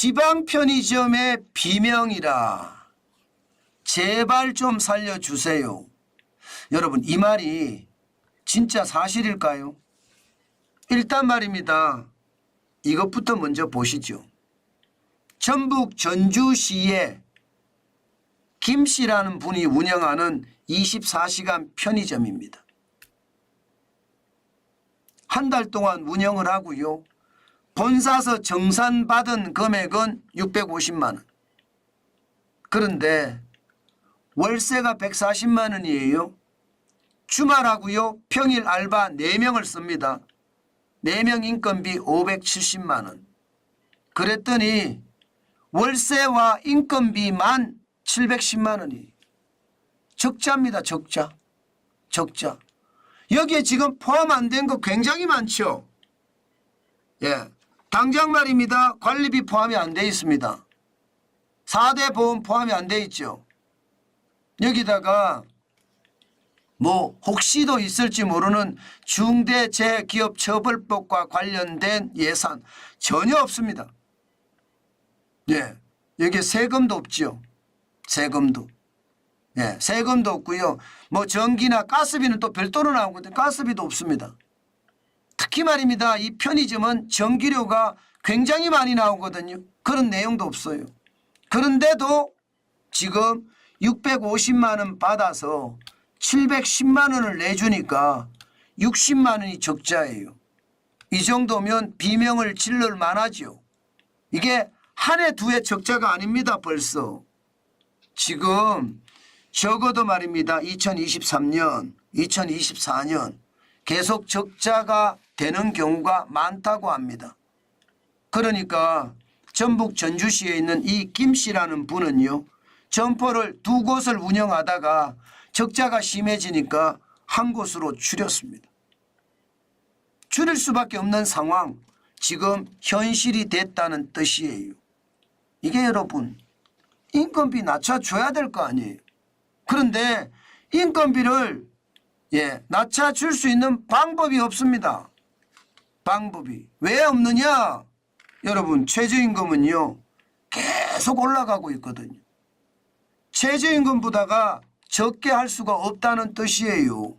지방 편의점의 비명이라 제발 좀 살려주세요. 여러분, 이 말이 진짜 사실일까요? 일단 말입니다. 이것부터 먼저 보시죠. 전북 전주시에 김 씨라는 분이 운영하는 24시간 편의점입니다. 한 달 동안 운영을 하고요. 본사서 정산받은 금액은 650만 원. 그런데 월세가 140만 원이에요. 주말하고요. 평일 알바 4명을 씁니다. 4명 인건비 570만 원. 그랬더니 월세와 인건비만 710만 원이 적자입니다. 적자. 여기에 지금 포함 안 된 거 굉장히 많죠. 예, 당장 말입니다. 관리비 포함이 안 돼 있습니다. 4대 보험 포함이 안 돼 있죠. 여기다가 뭐 혹시도 있을지 모르는 중대재해기업처벌법과 관련된 예산 전혀 없습니다. 예, 여기에 세금도 없죠. 세금도. 예, 세금도 없고요. 뭐 전기나 가스비는 또 별도로 나오거든요. 가스비도 없습니다. 특히 말입니다. 이 편의점은 전기료가 굉장히 많이 나오거든요. 그런 내용도 없어요. 그런데도 지금 650만 원 받아서 710만 원을 내주니까 60만 원이 적자예요. 이 정도면 비명을 질러 만하죠. 이게 한 해 두 해 적자가 아닙니다. 벌써. 지금 적어도 말입니다. 2023년, 2024년 계속 적자가 되는 경우가 많다고 합니다. 그러니까 전북 전주시에 있는 이 김 씨라는 분은요. 점포를 2곳을 운영하다가 적자가 심해지니까 한 곳으로 줄였습니다. 줄일 수밖에 없는 상황, 지금 현실이 됐다는 뜻이에요. 이게 여러분 인건비 낮춰줘야 될 거 아니에요. 그런데 인건비를 낮춰줄 수 있는 방법이 없습니다. 방법이. 왜 없느냐? 여러분 최저임금은요 계속 올라가고 있거든요. 최저임금보다가 적게 할 수가 없다는 뜻이에요.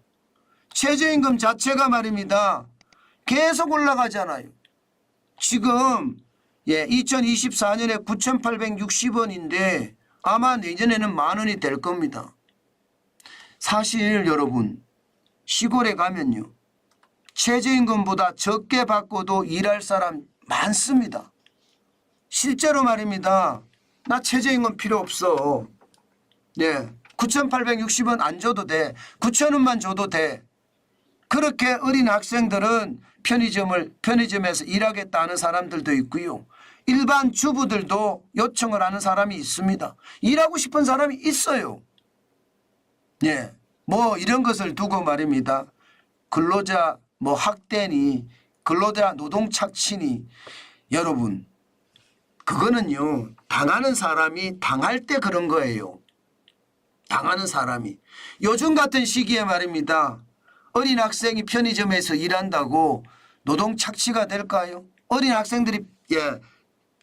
최저임금 자체가 말입니다. 계속 올라가잖아요. 지금 2024년에 9,860원인데 아마 내년에는 10,000원이 될 겁니다. 사실 여러분 시골에 가면요. 최저임금보다 적게 받고도 일할 사람 많습니다. 실제로 말입니다. 나 최저임금 필요 없어. 9,860원 안 줘도 돼. 9,000원만 줘도 돼. 그렇게 어린 학생들은 편의점에서 일하겠다는 사람들도 있고요. 일반 주부들도 요청을 하는 사람이 있습니다. 일하고 싶은 사람이 있어요. 뭐 이런 것을 두고 말입니다. 근로자 학대니 근로자 노동 착취니 여러분 그거는요 당하는 사람이 당할 때 그런 거예요. 당하는 사람이. 요즘 같은 시기에 말입니다. 어린 학생이 편의점에서 일한다고 노동 착취가 될까요? 어린 학생들이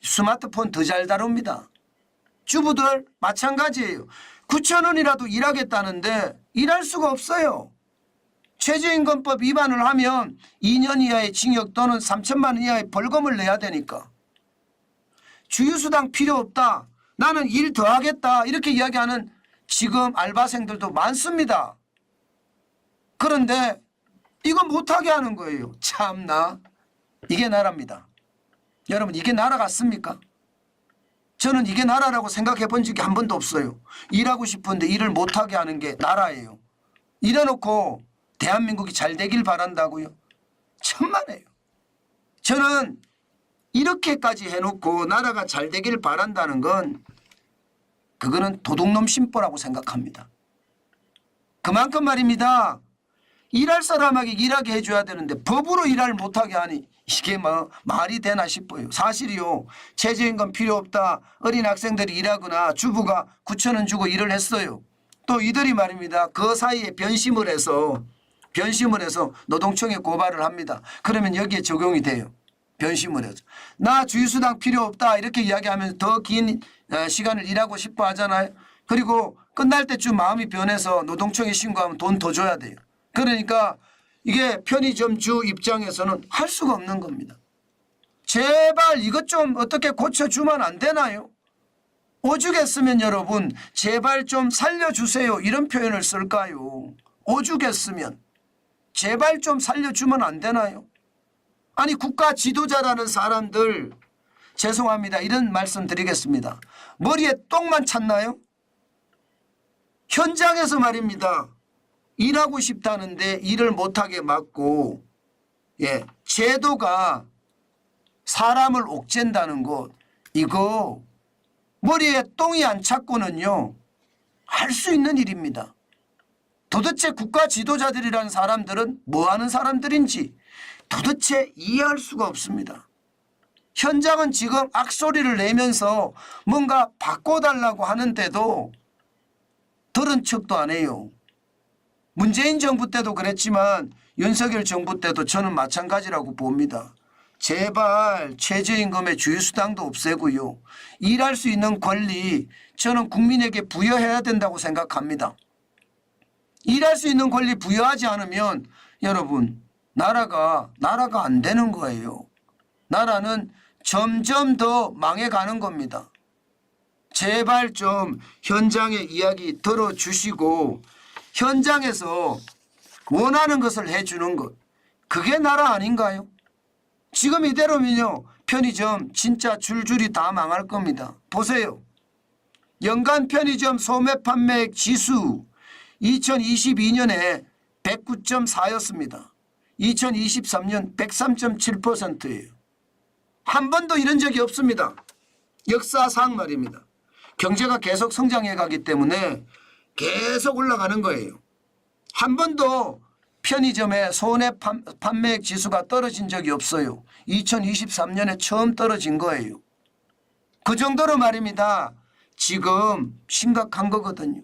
스마트폰 더 잘 다룹니다. 주부들 마찬가지예요. 9,000원이라도 일하겠다는데 일할 수가 없어요. 최저임금법 위반을 하면 2년 이하의 징역 또는 3천만 원 이하의 벌금을 내야 되니까. 주휴수당 필요 없다. 나는 일 더 하겠다. 이렇게 이야기하는 지금 알바생들도 많습니다. 그런데 이거 못하게 하는 거예요. 참나. 이게 나라입니다. 여러분 이게 나라 같습니까? 저는 이게 나라라고 생각해 본 적이 한 번도 없어요. 일하고 싶은데 일을 못하게 하는 게 나라예요. 이래놓고 대한민국이 잘 되길 바란다고요? 천만에요. 저는 이렇게까지 해놓고 나라가 잘 되길 바란다는 건 그거는 도둑놈 심보라고 생각합니다. 그만큼 말입니다. 일할 사람에게 일하게 해줘야 되는데 법으로 일을 못하게 하니 이게 말이 되나 싶어요. 사실이요. 최저임금 필요 없다. 어린 학생들이 일하거나 주부가 9,000원 주고 일을 했어요. 또 이들이 말입니다. 그 사이에 변심을 해서 노동청에 고발을 합니다. 그러면 여기에 적용이 돼요. 변심을 해서. 나 주휴수당 필요 없다 이렇게 이야기하면서 더 긴 시간을 일하고 싶어 하잖아요. 그리고 끝날 때쯤 마음이 변해서 노동청에 신고하면 돈 더 줘야 돼요. 그러니까 이게 편의점주 입장에서는 할 수가 없는 겁니다. 제발 이것 좀 어떻게 고쳐주면 안 되나요? 오죽했으면 여러분 제발 좀 살려주세요 이런 표현을 쓸까요? 오죽했으면 제발 좀 살려주면 안 되나요? 아니 국가 지도자라는 사람들 죄송합니다. 이런 말씀 드리겠습니다. 머리에 똥만 찼나요? 현장에서 말입니다. 일하고 싶다는데 일을 못하게 막고 제도가 사람을 옥죄다는 것 이거 머리에 똥이 안 찼고는요 할 수 있는 일입니다. 도대체 국가 지도자들이라는 사람들은 뭐하는 사람들인지 도대체 이해할 수가 없습니다. 현장은 지금 악소리를 내면서 뭔가 바꿔달라고 하는데도 들은 척도 안 해요. 문재인 정부 때도 그랬지만 윤석열 정부 때도 저는 마찬가지라고 봅니다. 제발 최저임금의 주휴수당도 없애고요. 일할 수 있는 권리 저는 국민에게 부여해야 된다고 생각합니다. 일할 수 있는 권리 부여하지 않으면 여러분 나라가 안 되는 거예요. 나라는 점점 더 망해가는 겁니다. 제발 좀 현장의 이야기 들어주시고 현장에서 원하는 것을 해주는 것 그게 나라 아닌가요? 지금 이대로면요 편의점 진짜 줄줄이 다 망할 겁니다. 보세요. 연간 편의점 소매 판매액 지수 2022년에 109.4였습니다. 2023년 103.7%예요. 한 번도 이런 적이 없습니다. 역사상 말입니다. 경제가 계속 성장해 가기 때문에 계속 올라가는 거예요. 한 번도 편의점의 소매 판매액 지수가 떨어진 적이 없어요. 2023년에 처음 떨어진 거예요. 그 정도로 말입니다. 지금 심각한 거거든요.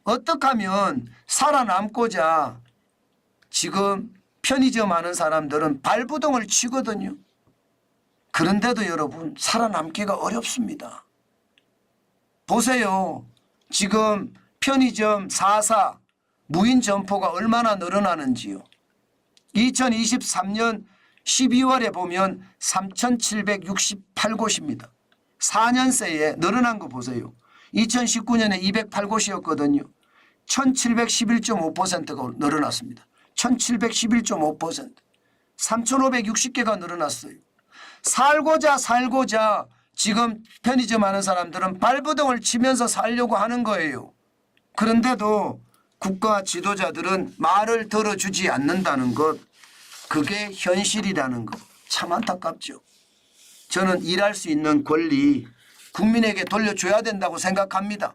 어떻게 하면 살아남고자 지금 편의점 하는 사람들은 발부동을 치거든요. 그런데도 여러분 살아남기가 어렵습니다. 보세요. 지금 편의점 4사 무인 점포가 얼마나 늘어나는지요. 2023년 12월에 보면 3,768곳입니다. 4년 새에 늘어난 거 보세요. 2019년에 208곳이었거든요. 1,711.5%가 늘어났습니다. 1,711.5%. 3,560개가 늘어났어요. 살고자 지금 편의점 하는 사람들은 발부동을 치면서 살려고 하는 거예요. 그런데도 국가 지도자들은 말을 들어주지 않는다는 것, 그게 현실이라는 것, 참 안타깝죠. 저는 일할 수 있는 권리 국민에게 돌려줘야 된다고 생각합니다.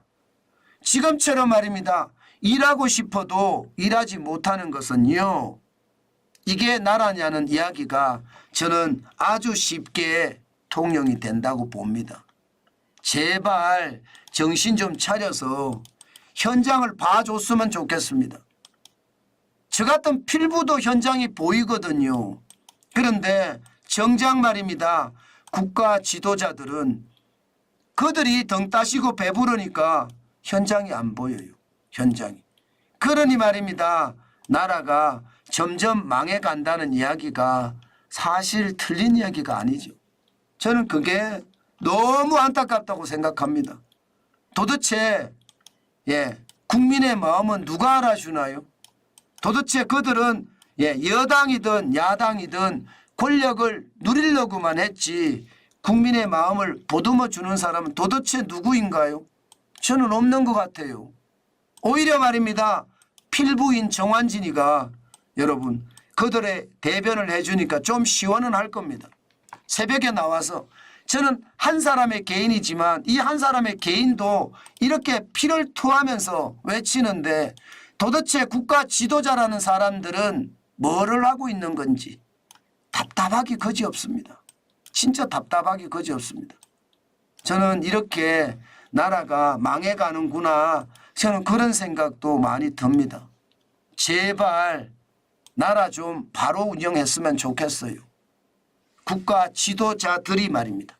지금처럼 말입니다. 일하고 싶어도 일하지 못하는 것은요. 이게 나라냐는 이야기가 저는 아주 쉽게 통용이 된다고 봅니다. 제발 정신 좀 차려서 현장을 봐줬으면 좋겠습니다. 저 같은 필부도 현장이 보이거든요. 그런데 정작 말입니다. 국가 지도자들은 그들이 등 따시고 배부르니까 현장이 안 보여요. 현장이. 그러니 말입니다. 나라가 점점 망해간다는 이야기가 사실 틀린 이야기가 아니죠. 저는 그게 너무 안타깝다고 생각합니다. 도대체 국민의 마음은 누가 알아주나요? 도대체 그들은 여당이든 야당이든 권력을 누리려고만 했지 국민의 마음을 보듬어 주는 사람은 도대체 누구인가요? 저는 없는 것 같아요. 오히려 말입니다. 필부인 정환진이가 여러분 그들의 대변을 해주니까 좀 시원은 할 겁니다. 새벽에 나와서 저는 한 사람의 개인이지만 이 한 사람의 개인도 이렇게 피를 토하면서 외치는데 도대체 국가 지도자라는 사람들은 뭐를 하고 있는 건지 답답하기 거지없습니다. 진짜 답답하기 거지없습니다. 저는 이렇게 나라가 망해가는구나 저는 그런 생각도 많이 듭니다. 제발 나라 좀 바로 운영했으면 좋겠어요. 국가 지도자들이 말입니다.